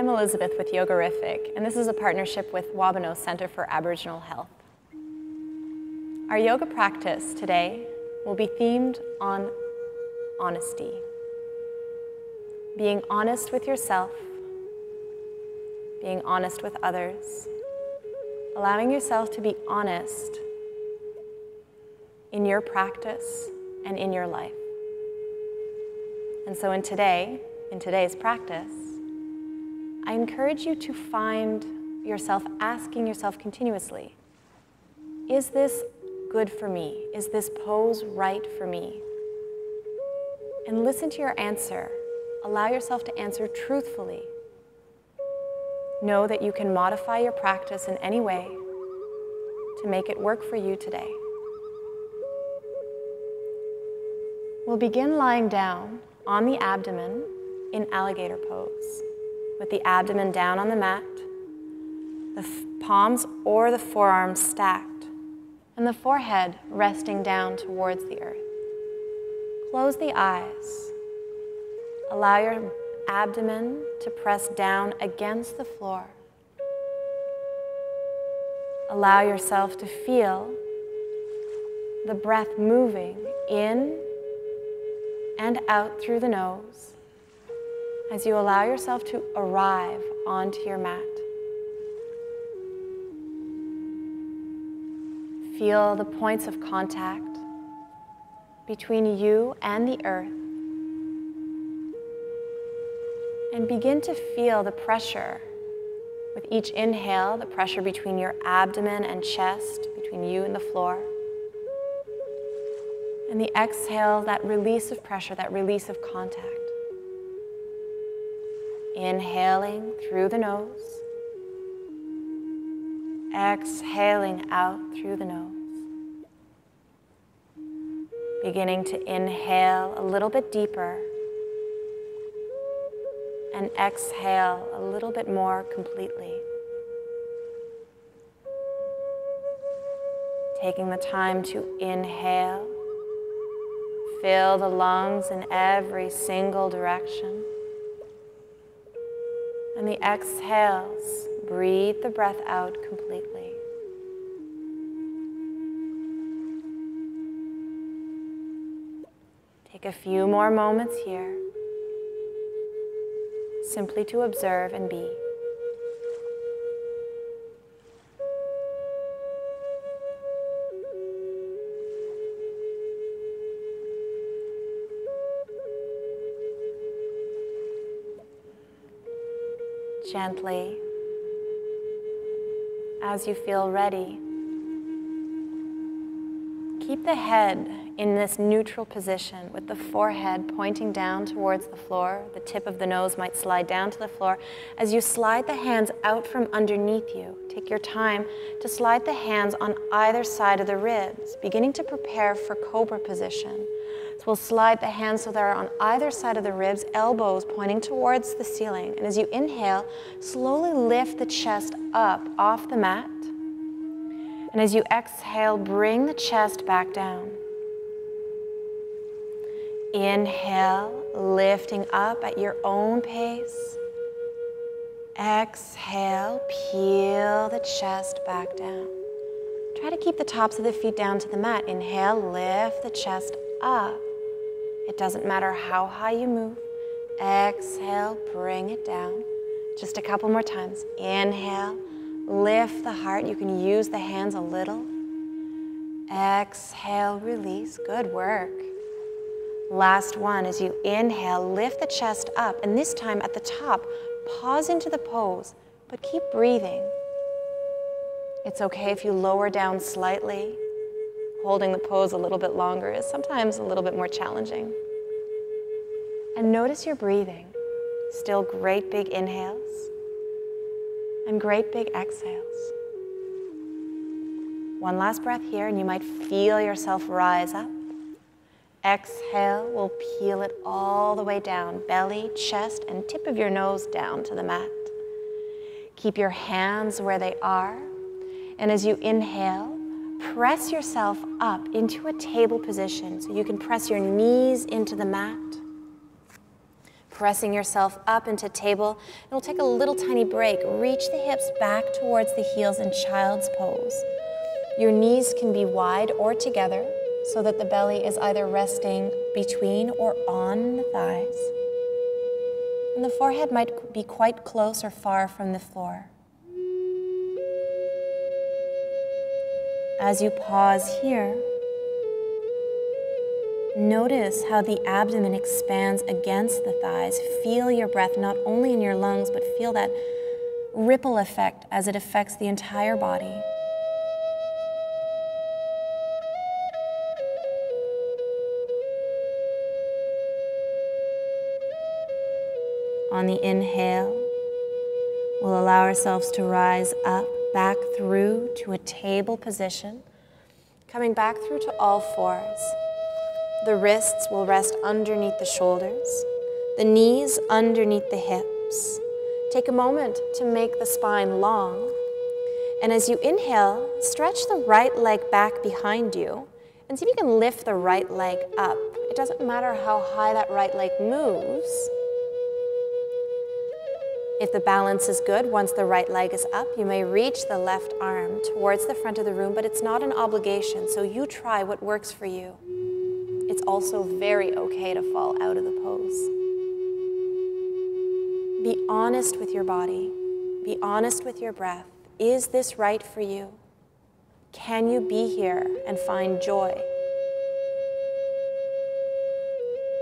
I'm Elizabeth with Yogarific, and this is a partnership with Wabano Center for Aboriginal Health. Our yoga practice today will be themed on honesty. Being honest with yourself, being honest with others, allowing yourself to be honest in your practice and in your life. And so in today's practice, I encourage you to find yourself asking yourself continuously, is this good for me? Is this pose right for me? And listen to your answer. Allow yourself to answer truthfully. Know that you can modify your practice in any way to make it work for you today. We'll begin lying down on the abdomen in alligator pose, with the abdomen down on the mat, the palms or the forearms stacked, and the forehead resting down towards the earth. Close the eyes. Allow your abdomen to press down against the floor. Allow yourself to feel the breath moving in and out through the nose as you allow yourself to arrive onto your mat. Feel the points of contact between you and the earth, and begin to feel the pressure with each inhale, the pressure between your abdomen and chest, between you and the floor. And the exhale, that release of pressure, that release of contact. Inhaling through the nose, exhaling out through the nose. Beginning to inhale a little bit deeper and exhale a little bit more completely. Taking the time to inhale, fill the lungs in every single direction. And the exhales, breathe the breath out completely. Take a few more moments here, simply to observe and be. Gently, as you feel ready, keep the head in this neutral position with the forehead pointing down towards the floor. The tip of the nose might slide down to the floor. As you slide the hands out from underneath you, take your time to slide the hands on either side of the ribs, beginning to prepare for cobra position. So we'll slide the hands so they're on either side of the ribs, elbows pointing towards the ceiling. And as you inhale, slowly lift the chest up off the mat. And as you exhale, bring the chest back down. Inhale, lifting up at your own pace. Exhale, peel the chest back down. Try to keep the tops of the feet down to the mat. Inhale, lift the chest up. It doesn't matter how high you move. Exhale, bring it down. Just a couple more times. Inhale, lift the heart. You can use the hands a little. Exhale, release. Good work. Last one. As you inhale, lift the chest up. And this time at the top, pause into the pose, but keep breathing. It's okay if you lower down slightly. Holding the pose a little bit longer is sometimes a little bit more challenging. And notice your breathing. Still great big inhales and great big exhales. One last breath here, and you might feel yourself rise up. Exhale, we'll peel it all the way down, belly, chest, and tip of your nose down to the mat. Keep your hands where they are, and as you inhale, press yourself up into a table position so you can press your knees into the mat. pressing yourself up into table. And we'll take a little tiny break. Reach the hips back towards the heels in child's pose. Your knees can be wide or together so that the belly is either resting between or on the thighs. And the forehead might be quite close or far from the floor. As you pause here, notice how the abdomen expands against the thighs. Feel your breath not only in your lungs, but feel that ripple effect as it affects the entire body. On the inhale, we'll allow ourselves to rise up, back through to a table position, coming back through to all fours. The wrists will rest underneath the shoulders, the knees underneath the hips. Take a moment to make the spine long. And as you inhale, stretch the right leg back behind you and see if you can lift the right leg up. It doesn't matter how high that right leg moves. If the balance is good, once the right leg is up, you may reach the left arm towards the front of the room, but it's not an obligation, so you try what works for you. It's also very okay to fall out of the pose. Be honest with your body. Be honest with your breath. Is this right for you? Can you be here and find joy?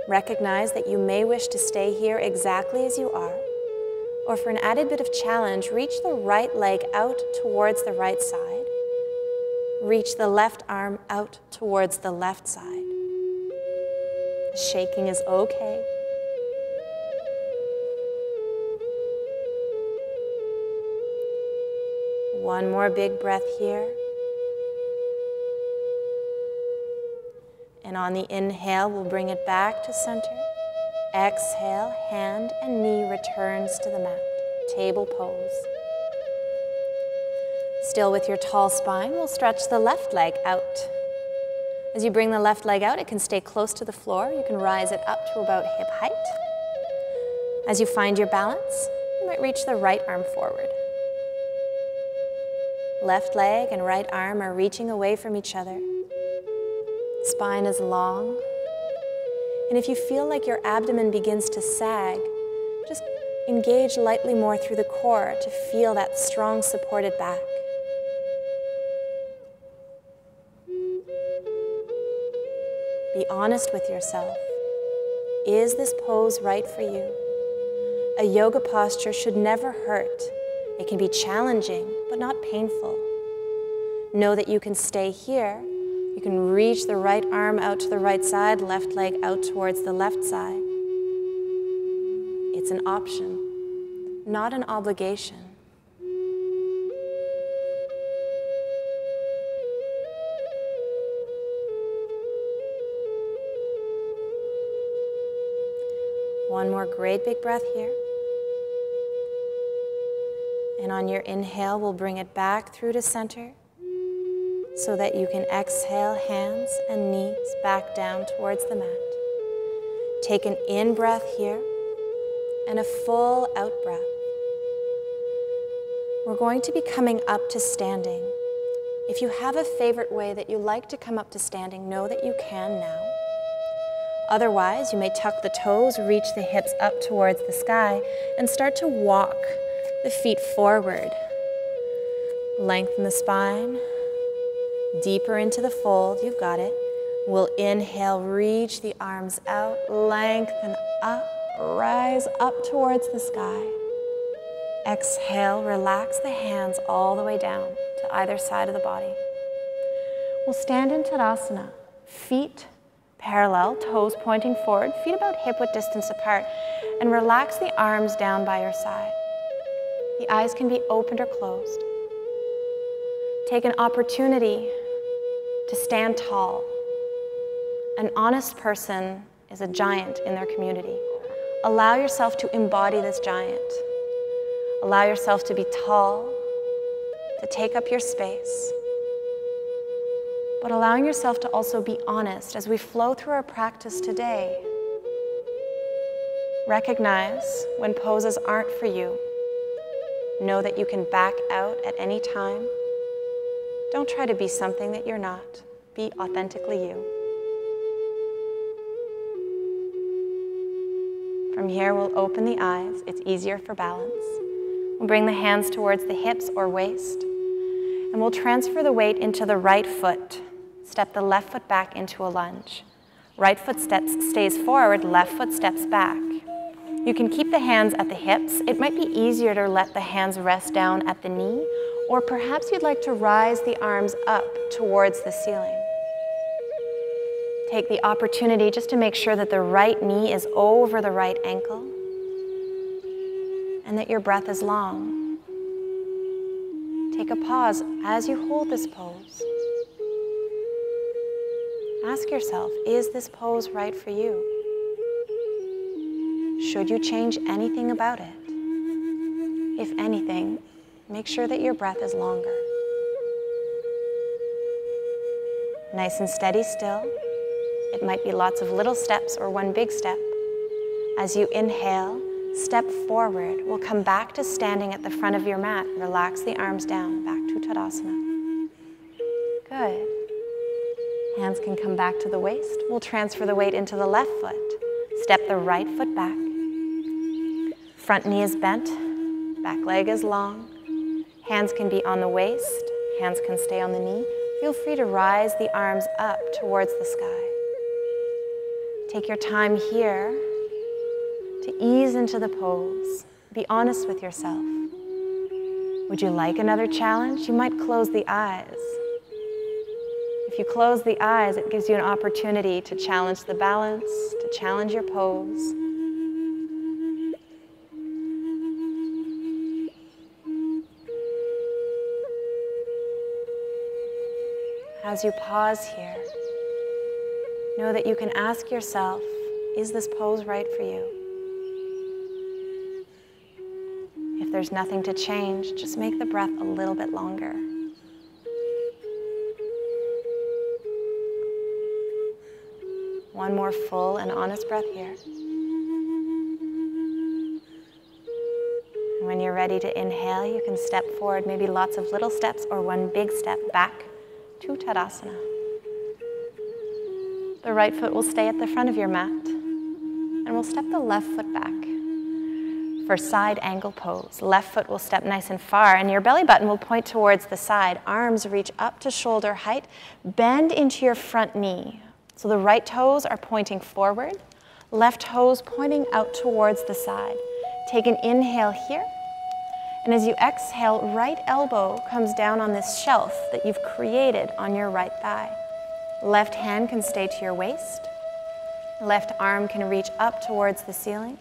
Recognize that you may wish to stay here exactly as you are, or for an added bit of challenge, reach the right leg out towards the right side. Reach the left arm out towards the left side. Shaking is okay. One more big breath here. And on the inhale, we'll bring it back to center. Exhale, hand and knee returns to the mat. Table pose. Still with your tall spine, we'll stretch the left leg out. As you bring the left leg out, it can stay close to the floor. You can rise it up to about hip height. As you find your balance, you might reach the right arm forward. Left leg and right arm are reaching away from each other. Spine is long. And if you feel like your abdomen begins to sag, just engage lightly more through the core to feel that strong supported back. Be honest with yourself. Is this pose right for you? A yoga posture should never hurt. It can be challenging, but not painful. Know that you can stay here. You can reach the right arm out to the right side, left leg out towards the left side. It's an option, not an obligation. One more great big breath here. And on your inhale, we'll bring it back through to center so that you can exhale, hands and knees back down towards the mat. Take an in-breath here and a full out-breath. We're going to be coming up to standing. If you have a favorite way that you like to come up to standing, know that you can now. Otherwise, you may tuck the toes, reach the hips up towards the sky, and start to walk the feet forward. Lengthen the spine. Deeper into the fold, you've got it. We'll inhale, reach the arms out, lengthen up, rise up towards the sky. Exhale, relax the hands all the way down to either side of the body. We'll stand in Tadasana, feet parallel, toes pointing forward, feet about hip-width distance apart, and relax the arms down by your side. The eyes can be opened or closed. Take an opportunity to stand tall. An honest person is a giant in their community. Allow yourself to embody this giant. Allow yourself to be tall, to take up your space, but allowing yourself to also be honest as we flow through our practice today. Recognize when poses aren't for you. Know that you can back out at any time. Don't try to be something that you're not. Be authentically you. From here, we'll open the eyes. It's easier for balance. We'll bring the hands towards the hips or waist, and we'll transfer the weight into the right foot. Step the left foot back into a lunge. Right foot stays forward, left foot steps back. You can keep the hands at the hips. It might be easier to let the hands rest down at the knee, or perhaps you'd like to rise the arms up towards the ceiling. Take the opportunity just to make sure that the right knee is over the right ankle and that your breath is long. Take a pause as you hold this pose. Ask yourself, is this pose right for you? Should you change anything about it? If anything, make sure that your breath is longer. Nice and steady still. It might be lots of little steps or one big step. As you inhale, step forward. We'll come back to standing at the front of your mat. Relax the arms down, back to Tadasana. Good. Hands can come back to the waist. We'll transfer the weight into the left foot. Step the right foot back. Front knee is bent, back leg is long. Hands can be on the waist, hands can stay on the knee. Feel free to rise the arms up towards the sky. Take your time here to ease into the pose. Be honest with yourself. Would you like another challenge? You might close the eyes. If you close the eyes, it gives you an opportunity to challenge the balance, to challenge your pose. As you pause here, know that you can ask yourself, is this pose right for you? If there's nothing to change, just make the breath a little bit longer. One more full and honest breath here. And when you're ready to inhale, you can step forward, maybe lots of little steps or one big step back to Tadasana. The right foot will stay at the front of your mat, and we'll step the left foot back for side angle pose. Left foot will step nice and far, and your belly button will point towards the side. Arms reach up to shoulder height. Bend into your front knee. So the right toes are pointing forward, left toes pointing out towards the side. Take an inhale here, and as you exhale, right elbow comes down on this shelf that you've created on your right thigh. Left hand can stay to your waist. Left arm can reach up towards the ceiling,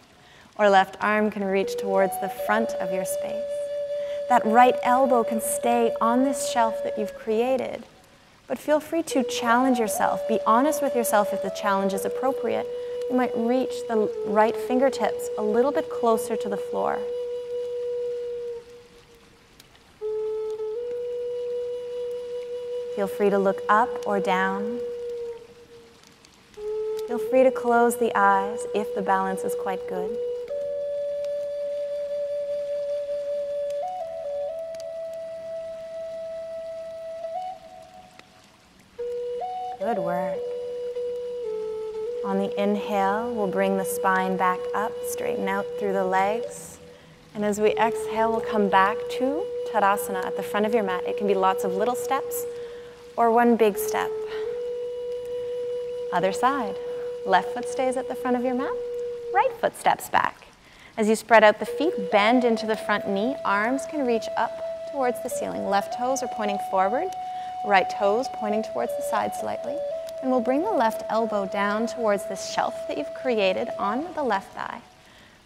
or left arm can reach towards the front of your space. That right elbow can stay on this shelf that you've created, but feel free to challenge yourself. Be honest with yourself if the challenge is appropriate. You might reach the right fingertips a little bit closer to the floor. Feel free to look up or down. Feel free to close the eyes if the balance is quite good. Good work. On the inhale, we'll bring the spine back up, straighten out through the legs. And as we exhale, we'll come back to Tadasana at the front of your mat. It can be lots of little steps or one big step. Other side. Left foot stays at the front of your mat. Right foot steps back. As you spread out the feet, bend into the front knee. Arms can reach up towards the ceiling. Left toes are pointing forward. Right toes pointing towards the side slightly. And we'll bring the left elbow down towards this shelf that you've created on the left thigh.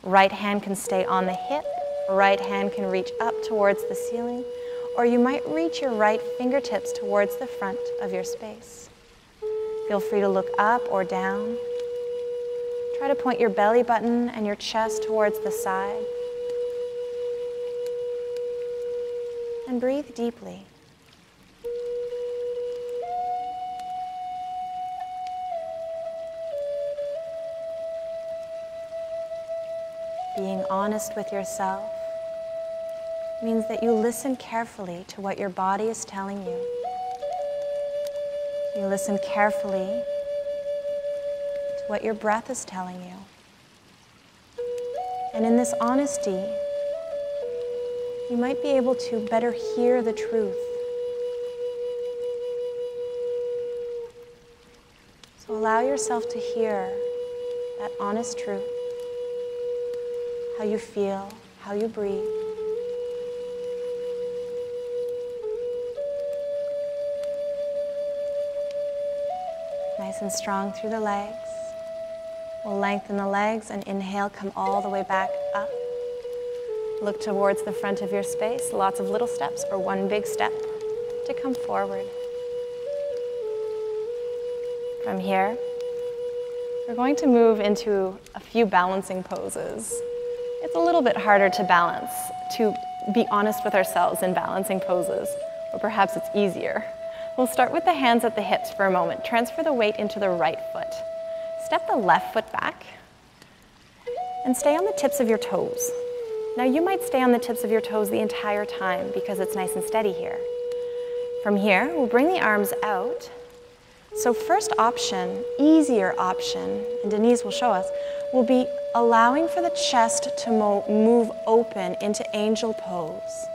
Right hand can stay on the hip. Right hand can reach up towards the ceiling. Or you might reach your right fingertips towards the front of your space. Feel free to look up or down. Try to point your belly button and your chest towards the side. And breathe deeply. honest with yourself means that you listen carefully to what your body is telling you. You listen carefully to what your breath is telling you. And in this honesty, you might be able to better hear the truth. So allow yourself to hear that honest truth, how you feel, how you breathe. Nice and strong through the legs. We'll lengthen the legs and inhale, come all the way back up. Look towards the front of your space, lots of little steps or one big step to come forward. From here, we're going to move into a few balancing poses. It's a little bit harder to balance, to be honest with ourselves in balancing poses, or perhaps it's easier. We'll start with the hands at the hips for a moment. Transfer the weight into the right foot. Step the left foot back and stay on the tips of your toes. Now you might stay on the tips of your toes the entire time because it's nice and steady here. From here, we'll bring the arms out. So first option, easier option, and Denise will show us, will be allowing for the chest to move open into angel pose.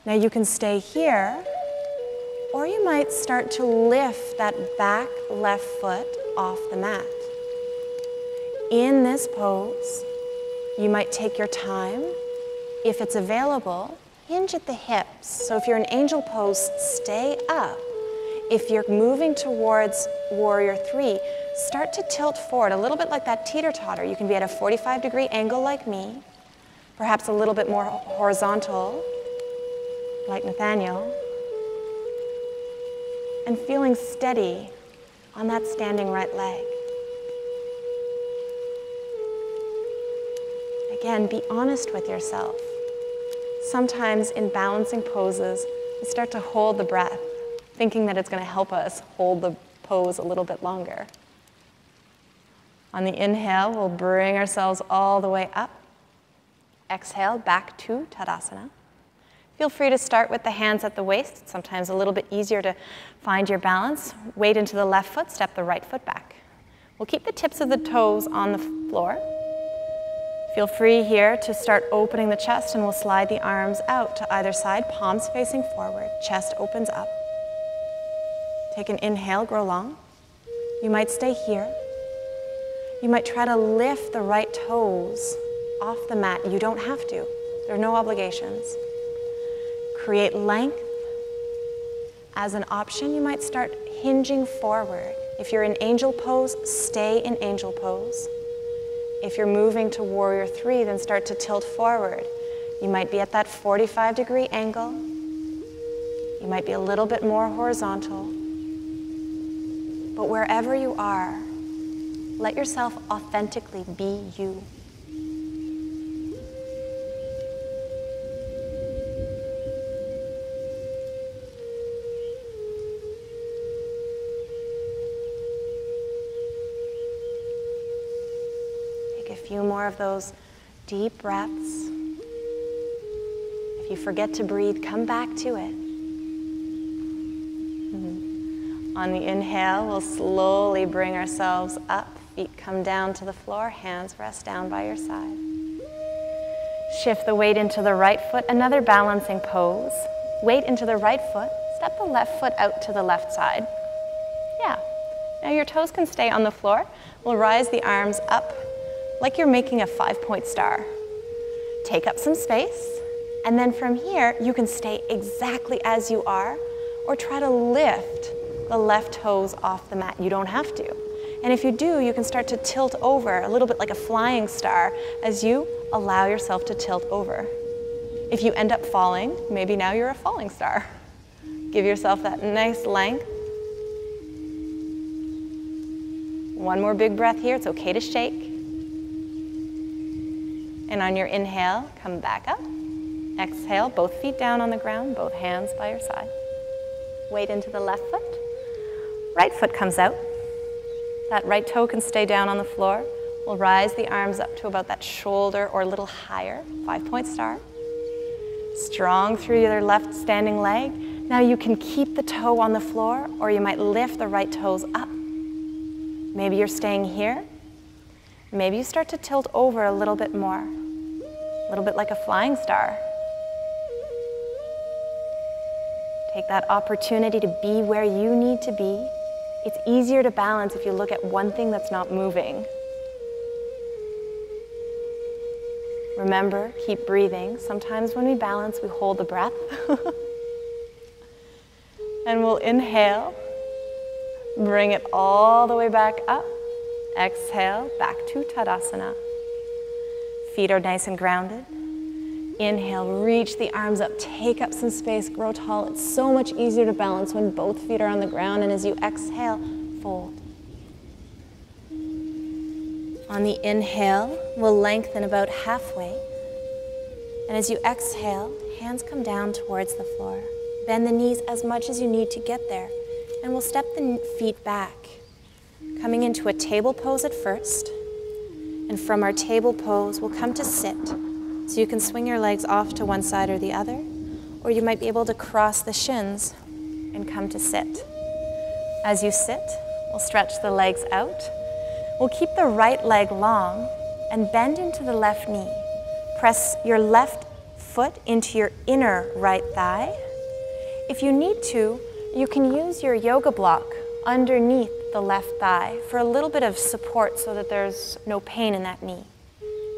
Now you can stay here, or you might start to lift that back left foot off the mat. In this pose, you might take your time. If it's available, hinge at the hips. So if you're in angel pose, stay up. If you're moving towards warrior 3, start to tilt forward, a little bit like that teeter-totter. You can be at a 45-degree angle like me, perhaps a little bit more horizontal, like Nathaniel, and feeling steady on that standing right leg. Again, be honest with yourself. Sometimes in balancing poses, we start to hold the breath, thinking that it's going to help us hold the pose a little bit longer. On the inhale, we'll bring ourselves all the way up. Exhale, back to Tadasana. Feel free to start with the hands at the waist. It's sometimes a little bit easier to find your balance. Weight into the left foot, step the right foot back. We'll keep the tips of the toes on the floor. Feel free here to start opening the chest, and we'll slide the arms out to either side, palms facing forward, chest opens up. Take an inhale, grow long. You might stay here. You might try to lift the right toes off the mat. You don't have to. There are no obligations. Create length. As an option, you might start hinging forward. If you're in angel pose, stay in angel pose. If you're moving to warrior 3, then start to tilt forward. You might be at that 45-degree angle. You might be a little bit more horizontal. But wherever you are, let yourself authentically be you. Take a few more of those deep breaths. If you forget to breathe, come back to it. On the inhale, we'll slowly bring ourselves up. Feet come down to the floor, hands rest down by your side. Shift the weight into the right foot, another balancing pose. Weight into the right foot, step the left foot out to the left side. Yeah. Now your toes can stay on the floor. We'll rise the arms up like you're making a 5-point star. Take up some space, and then from here, you can stay exactly as you are, or try to lift the left toes off the mat. You don't have to. And if you do, you can start to tilt over a little bit like a flying star as you allow yourself to tilt over. If you end up falling, maybe now you're a falling star. Give yourself that nice length. One more big breath here. It's okay to shake. And on your inhale, come back up. Exhale, both feet down on the ground, both hands by your side. Weight into the left foot. Right foot comes out. That right toe can stay down on the floor. We'll rise the arms up to about that shoulder or a little higher, 5-point star. Strong through your left standing leg. Now you can keep the toe on the floor, or you might lift the right toes up. Maybe you're staying here. Maybe you start to tilt over a little bit more, a little bit like a flying star. Take that opportunity to be where you need to be. It's easier to balance if you look at one thing that's not moving. Remember, keep breathing. Sometimes when we balance, we hold the breath. And we'll inhale, bring it all the way back up. Exhale, back to Tadasana. Feet are nice and grounded. Inhale, reach the arms up, take up some space, grow tall. It's so much easier to balance when both feet are on the ground, and as you exhale, fold. On the inhale, we'll lengthen about halfway. And as you exhale, hands come down towards the floor. Bend the knees as much as you need to get there. And we'll step the feet back, coming into a table pose at first. And from our table pose, we'll come to sit. So you can swing your legs off to one side or the other, or you might be able to cross the shins and come to sit. As you sit, we'll stretch the legs out. We'll keep the right leg long and bend into the left knee. Press your left foot into your inner right thigh. If you need to, you can use your yoga block underneath the left thigh for a little bit of support so that there's no pain in that knee.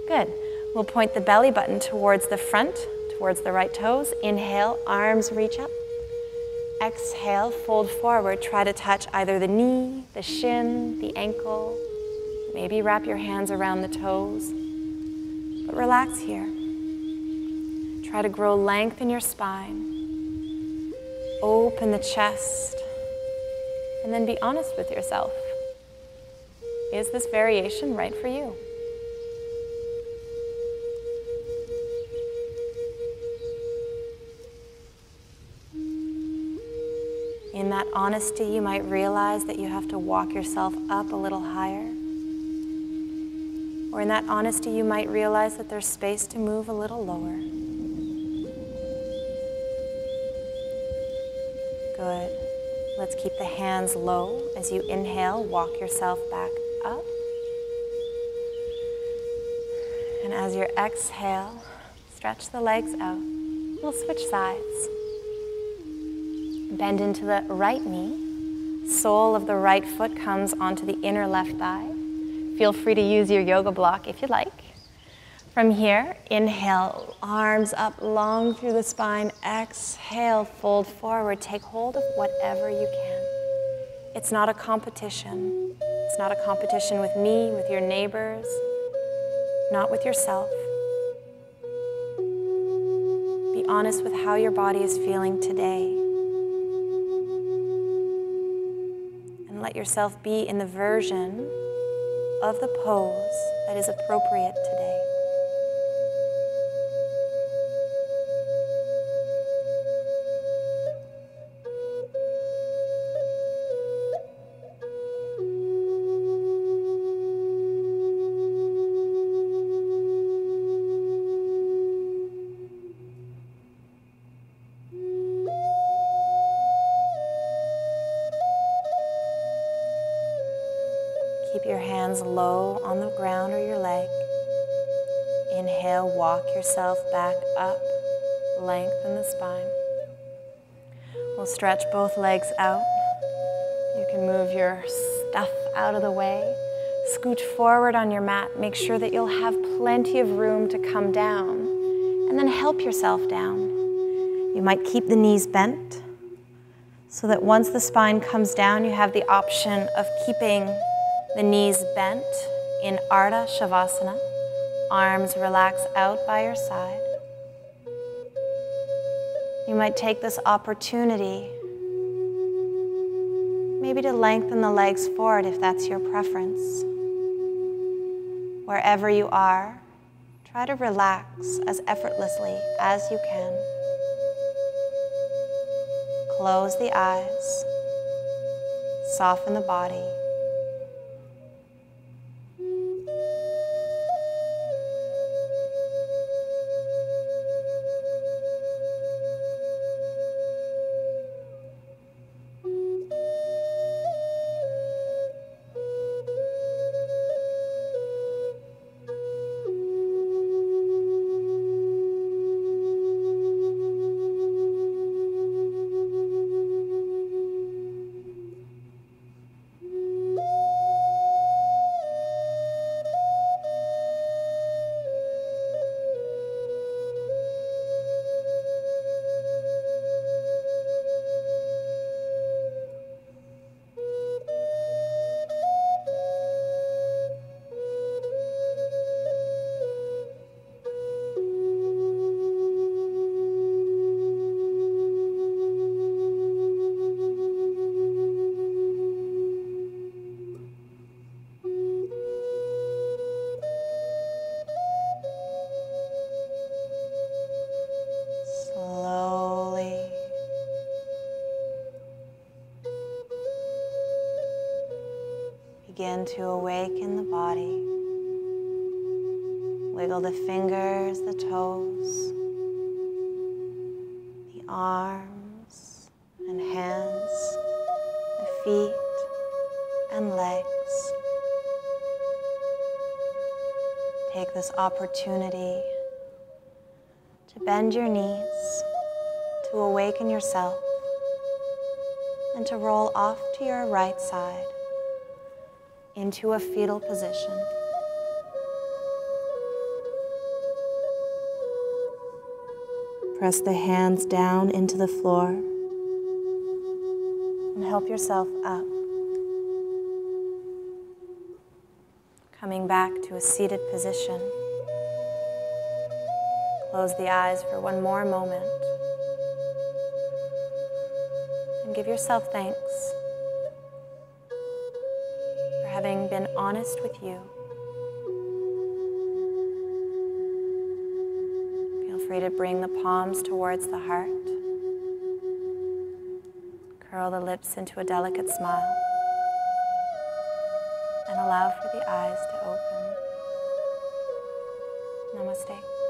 Good. We'll point the belly button towards the front, towards the right toes. Inhale, arms reach up. Exhale, fold forward. Try to touch either the knee, the shin, the ankle. Maybe wrap your hands around the toes. But relax here. Try to grow length in your spine. Open the chest. And then be honest with yourself. Is this variation right for you? In that honesty, you might realize that you have to walk yourself up a little higher. Or in that honesty, you might realize that there's space to move a little lower. Good. Let's keep the hands low. As you inhale, walk yourself back up. And as you exhale, stretch the legs out. We'll switch sides. Bend into the right knee. Sole of the right foot comes onto the inner left thigh. Feel free to use your yoga block if you'd like. From here, inhale, arms up long through the spine. Exhale, fold forward. Take hold of whatever you can. It's not a competition. It's not a competition with me, with your neighbors, not with yourself. Be honest with how your body is feeling today. And let yourself be in the version of the pose that is appropriate today. Keep your hands low on the ground or your leg. Inhale, walk yourself back up, lengthen the spine. We'll stretch both legs out. You can move your stuff out of the way. Scooch forward on your mat. Make sure that you'll have plenty of room to come down, and then help yourself down. You might keep the knees bent so that once the spine comes down, you have the option of keeping the knees bent in Ardha Shavasana. Arms relax out by your side. You might take this opportunity maybe to lengthen the legs forward if that's your preference. Wherever you are, try to relax as effortlessly as you can. Close the eyes. Soften the body. begin to awaken the body. Wiggle the fingers, the toes, the arms and hands, the feet and legs. Take this opportunity to bend your knees, to awaken yourself, and to roll off to your right side into a fetal position. Press the hands down into the floor and help yourself up. Coming back to a seated position. Close the eyes for one more moment. And give yourself thanks for having been honest with you. Feel free to bring the palms towards the heart. Curl the lips into a delicate smile. And allow for the eyes to open. Namaste.